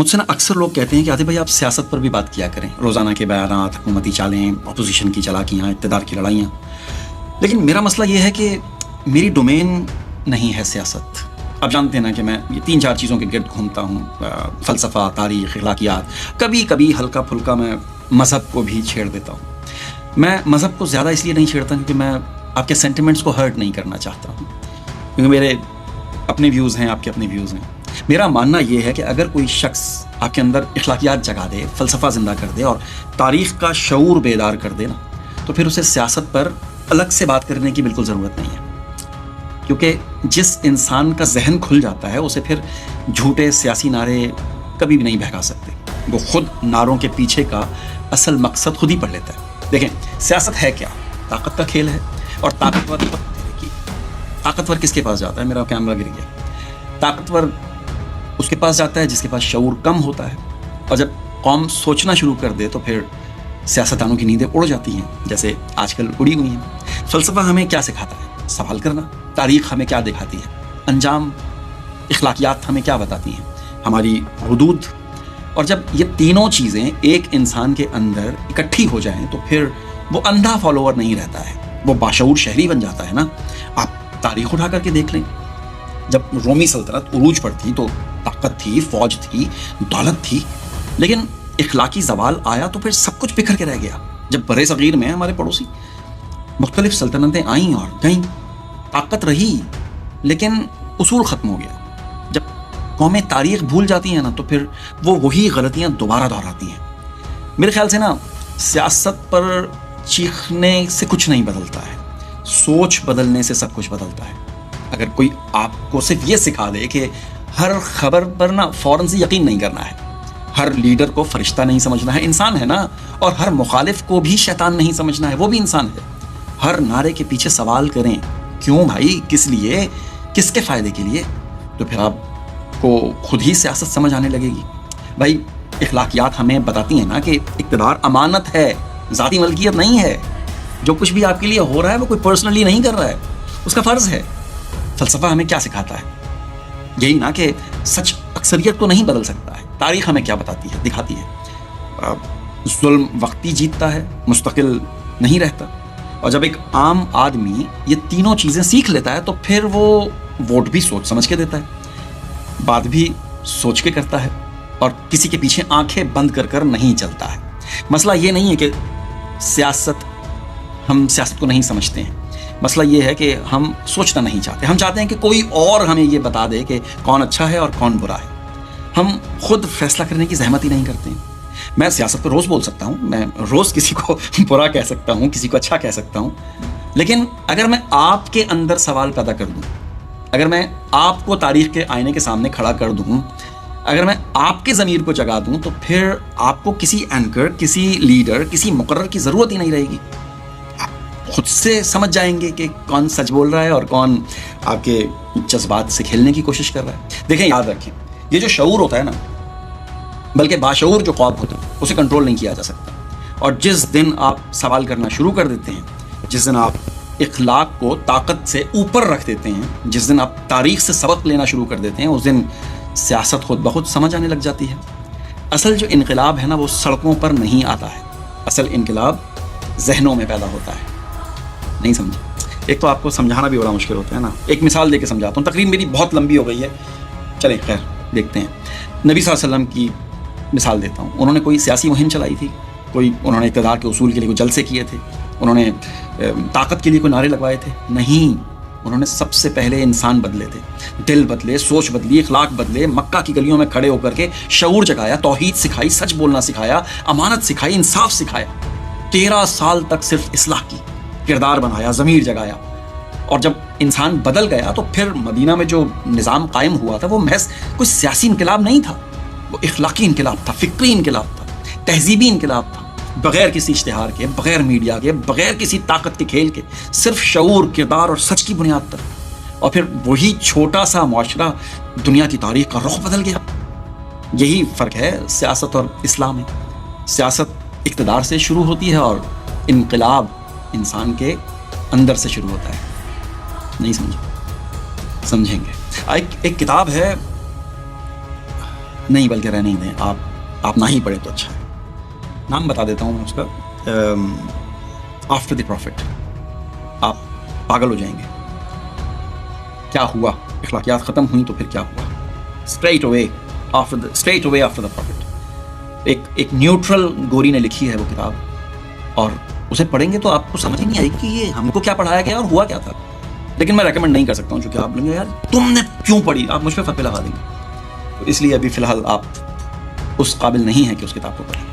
مجھ سے نا اکثر لوگ کہتے ہیں کہ عاطف بھائی آپ سیاست پر بھی بات کیا کریں، روزانہ کے بیانات، حکومتی چالیں، اپوزیشن کی چالاکیاں، اقتدار کی لڑائیاں. لیکن میرا مسئلہ یہ ہے کہ میری ڈومین نہیں ہے سیاست. آپ جانتے ہیں نا کہ میں یہ 3-4 چیزوں کے گرد گھومتا ہوں، فلسفہ، تاریخ، اخلاقیات، کبھی کبھی ہلکا پھلکا میں مذہب کو بھی چھیڑ دیتا ہوں. میں مذہب کو زیادہ اس لیے نہیں چھیڑتا کیونکہ میں آپ کے سینٹیمنٹس کو ہرٹ نہیں کرنا چاہتا ہوں، کیونکہ میرے اپنے ویوز ہیں، آپ کے اپنے ویوز ہیں. میرا ماننا یہ ہے کہ اگر کوئی شخص آپ کے اندر اخلاقیات جگا دے، فلسفہ زندہ کر دے اور تاریخ کا شعور بیدار کر دے نا، تو پھر اسے سیاست پر الگ سے بات کرنے کی بالکل ضرورت نہیں ہے. کیونکہ جس انسان کا ذہن کھل جاتا ہے اسے پھر جھوٹے سیاسی نعرے کبھی بھی نہیں بہکا سکتے. وہ خود نعروں کے پیچھے کا اصل مقصد خود ہی پڑھ لیتا ہے. دیکھیں، سیاست ہے کیا؟ طاقت کا کھیل ہے. اور طاقتور کس کے پاس جاتا ہے؟ میرا کیمرہ گر گیا. طاقتور اس کے پاس جاتا ہے جس کے پاس شعور کم ہوتا ہے. اور جب قوم سوچنا شروع کر دے تو پھر سیاستدانوں کی نیندیں اڑ جاتی ہیں، جیسے آج کل اڑی ہوئی ہیں. فلسفہ ہمیں کیا سکھاتا ہے؟ سوال کرنا. تاریخ ہمیں کیا دکھاتی ہے؟ انجام. اخلاقیات ہمیں کیا بتاتی ہیں؟ ہماری حدود. اور جب یہ تینوں چیزیں ایک انسان کے اندر اکٹھی ہو جائیں تو پھر وہ اندھا فالوور نہیں رہتا ہے، وہ باشعور شہری بن جاتا ہے نا. آپ تاریخ اٹھا کر کے دیکھ لیں، جب رومی سلطنت عروج پر تھی تو طاقت تھی، فوج تھی، دولت تھی، لیکن اخلاقی زوال آیا تو پھر سب کچھ بکھر کے رہ گیا. جب برِ صغیر میں ہمارے پڑوسی مختلف سلطنتیں آئیں اور گئیں، طاقت رہی لیکن اصول ختم ہو گیا. جب قومیں تاریخ بھول جاتی ہیں نا تو پھر وہ وہی غلطیاں دوبارہ دہراتی ہیں. میرے خیال سے نا سیاست پر چیخنے سے کچھ نہیں بدلتا ہے، سوچ بدلنے سے سب کچھ بدلتا ہے. اگر کوئی آپ کو صرف یہ سکھا دے کہ ہر خبر پر نا فوراً سے یقین نہیں کرنا ہے، ہر لیڈر کو فرشتہ نہیں سمجھنا ہے، انسان ہے نا، اور ہر مخالف کو بھی شیطان نہیں سمجھنا ہے، وہ بھی انسان ہے. ہر نعرے کے پیچھے سوال کریں، کیوں بھائی، کس لیے، کس کے فائدے کے لیے، تو پھر آپ کو خود ہی سیاست سمجھ آنے لگے گی. بھائی اخلاقیات ہمیں بتاتی ہیں نا کہ اقتدار امانت ہے، ذاتی ملکیت نہیں ہے. جو کچھ بھی آپ کے لیے ہو رہا ہے وہ کوئی پرسنلی نہیں کر رہا ہے، اس کا فرض ہے. فلسفہ ہمیں کیا سکھاتا ہے؟ یہی نا کہ سچ اکثریت کو نہیں بدل سکتا ہے. تاریخ ہمیں کیا بتاتی ہے، دکھاتی ہے؟ ظلم وقتی جیتتا ہے، مستقل نہیں رہتا. اور جب ایک عام آدمی یہ تینوں چیزیں سیکھ لیتا ہے تو پھر وہ ووٹ بھی سوچ سمجھ کے دیتا ہے، بات بھی سوچ کے کرتا ہے، اور کسی کے پیچھے آنکھیں بند کر کر نہیں چلتا ہے. مسئلہ یہ نہیں ہے کہ ہم سیاست کو نہیں سمجھتے ہیں، مسئلہ یہ ہے کہ ہم سوچنا نہیں چاہتے. ہم چاہتے ہیں کہ کوئی اور ہمیں یہ بتا دے کہ کون اچھا ہے اور کون برا ہے. ہم خود فیصلہ کرنے کی زحمت ہی نہیں کرتے ہیں. میں سیاست پہ روز بول سکتا ہوں، میں روز کسی کو برا کہہ سکتا ہوں، کسی کو اچھا کہہ سکتا ہوں، لیکن اگر میں آپ کے اندر سوال پیدا کر دوں، اگر میں آپ کو تاریخ کے آئینے کے سامنے کھڑا کر دوں، اگر میں آپ کے ضمیر کو جگا دوں، تو پھر آپ کو کسی اینکر، کسی لیڈر، کسی مقرر کی ضرورت ہی نہیں رہے گی. آپ خود سے سمجھ جائیں گے کہ کون سچ بول رہا ہے اور کون آپ کے جذبات سے کھیلنے کی کوشش کر رہا ہے. دیکھیں، یاد رکھیں، یہ جو شعور ہوتا ہے نا، بلکہ باشعور جو خواب ہوتا ہے، اسے کنٹرول نہیں کیا جا سکتا. اور جس دن آپ سوال کرنا شروع کر دیتے ہیں، جس دن آپ اخلاق کو طاقت سے اوپر رکھ دیتے ہیں، جس دن آپ تاریخ سے سبق لینا شروع کر دیتے ہیں، اس دن سیاست خود بخود سمجھ آنے لگ جاتی ہے. اصل جو انقلاب ہے نا وہ سڑکوں پر نہیں آتا ہے، اصل انقلاب ذہنوں میں پیدا ہوتا ہے. نہیں سمجھے؟ ایک تو آپ کو سمجھانا بھی بڑا مشکل ہوتا ہے نا. ایک مثال دے کے سمجھاتا ہوں، تقریر میری بہت لمبی ہو گئی ہے، چلیں خیر دیکھتے ہیں. نبی صلی اللہ علیہ وسلم کی مثال دیتا ہوں. انہوں نے کوئی سیاسی مہم چلائی تھی، انہوں نے اقتدار کے اصول کے لیے کوئی جلسے کیے تھے، انہوں نے طاقت کے لیے کوئی نعرے لگوائے تھے؟ نہیں. انہوں نے سب سے پہلے انسان بدلے تھے، دل بدلے، سوچ بدلی، اخلاق بدلے. مکہ کی گلیوں میں کھڑے ہو کر کے شعور جگایا، توحید سکھائی، سچ بولنا سکھایا، امانت سکھائی، انصاف سکھایا. 13 سال تک صرف اصلاح کی، کردار بنایا، ضمیر جگایا. اور جب انسان بدل گیا تو پھر مدینہ میں جو نظام قائم ہوا تھا وہ محض کوئی سیاسی انقلاب نہیں تھا، وہ اخلاقی انقلاب تھا، فکری انقلاب تھا، تہذیبی انقلاب تھا. بغیر کسی اشتہار کے، بغیر میڈیا کے، بغیر کسی طاقت کے کھیل کے، صرف شعور، کردار اور سچ کی بنیاد پر. اور پھر وہی چھوٹا سا معاشرہ دنیا کی تاریخ کا رخ بدل گیا. یہی فرق ہے سیاست اور اسلام میں. سیاست اقتدار سے شروع ہوتی ہے اور انقلاب انسان کے اندر سے شروع ہوتا ہے. نہیں سمجھیں گے. ایک کتاب ہے نہیں بلکہ رہنے ہی دیں, آپ نہ ہی پڑھیں تو اچھا ہے. نام بتا دیتا ہوں اس کا, آفٹر دی پروفٹ. آپ پاگل ہو جائیں گے. کیا ہوا, اخلاقیات ختم ہوئیں تو پھر کیا ہوا. Straight away after the profit. ایک نیوٹرل گوری نے لکھی ہے وہ کتاب, اور اسے پڑھیں گے تو آپ کو سمجھ ہی نہیں آئے گی کہ یہ ہم کو کیا پڑھایا گیا اور ہوا کیا تھا. لیکن میں ریکمینڈ نہیں کر سکتا ہوں, چونکہ آپ لیں گے یار تم نے کیوں پڑھی, آپ مجھ پہ فتوی لگا دیں گے. تو اس لیے ابھی فی الحال آپ اس قابل نہیں ہیں کہ اس کتاب کو پڑھیں.